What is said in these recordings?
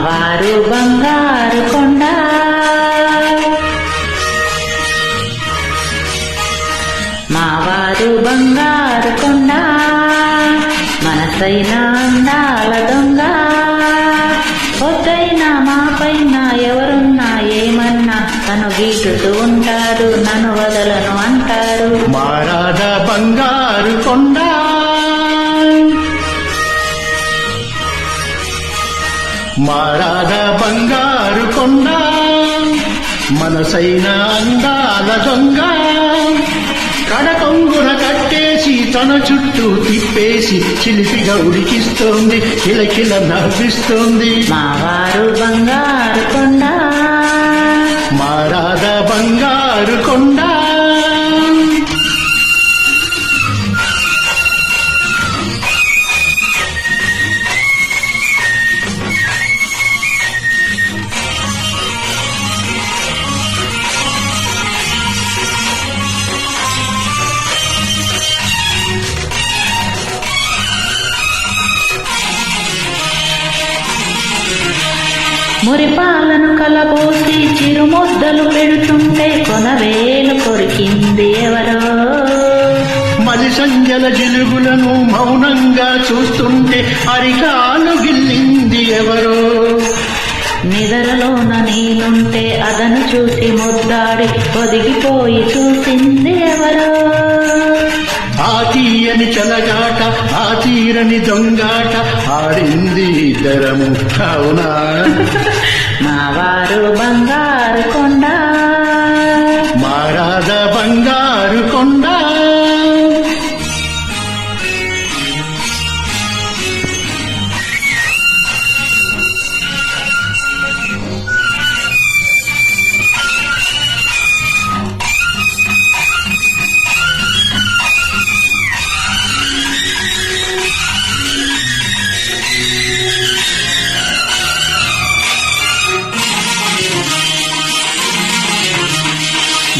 వారు బంగారు కొండ మా వారు బంగారు కొండ మనసైన అందాల దొంగ పొద్దైనా మా పైన ఎవరున్నా ఏమన్నా తను గీటుతూ ఉంటారు నన్ను వదలను అంటారు మారాద బంగారు కొండ మారాద బంగారు కొండ మనసైన అందాల దొంగ కడకొంగున కట్టేసి తన చుట్టూ తిప్పేసి చిలిపిగా ఉడికిస్తోంది కిలకిల నవ్విస్తోంది మా వారు బంగారు కొండ మారాద బంగారు కొండ మురిపాలను కలబోసి చిరుముద్దలు పెడుతుంటే కొనవేలు కొరికింది ఎవరో మలి సంజల జిలుగులను మౌనంగా చూస్తుంటే అరికాలు గిల్లింది ఎవరో నిదరలోన నేనుంటే అదను చూసి ముద్దాడి ఒదిగిపోయి చూసింది ఎవరో ఆ తీయని చలగాట ఆ తీరని దొంగాట ఆడింది ఇద్దరము అవునా మా వారు బంగారు కొండ మారాద బంగారు కొండ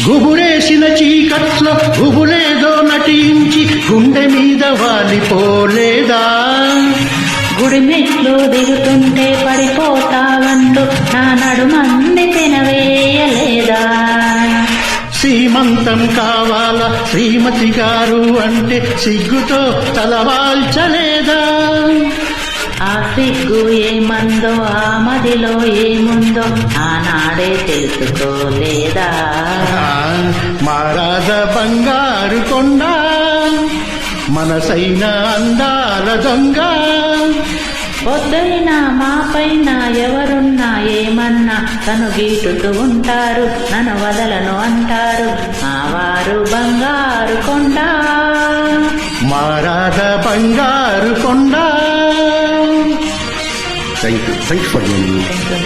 గుబురేసిన చీకట్లో గుబులేదో నటించి గుండె మీద వాలిపోలేదా గుడి మెట్లు దిగుతుంటే పడిపోతావంటూ నా నడుమంది తినవేయలేదా శ్రీమంతం కావాలా శ్రీమతి గారు అంటే సిగ్గుతో తలవాల్చలేదా ఆ సిగ్గు ఏమందో ఆ మదిలో ఏముందో ఆనాడే తెలుసుకోలేదా మారాద బంగారు కొండ మనసైన అందాల దొంగ పొద్దైనా మా పైన ఎవరున్నా ఏమన్నా తను గీటుతూ ఉంటారు నన్ను వదలను అంటారు మా వారు బంగారు కొండ మారాద బంగారు కొండ. Thank you for joining me.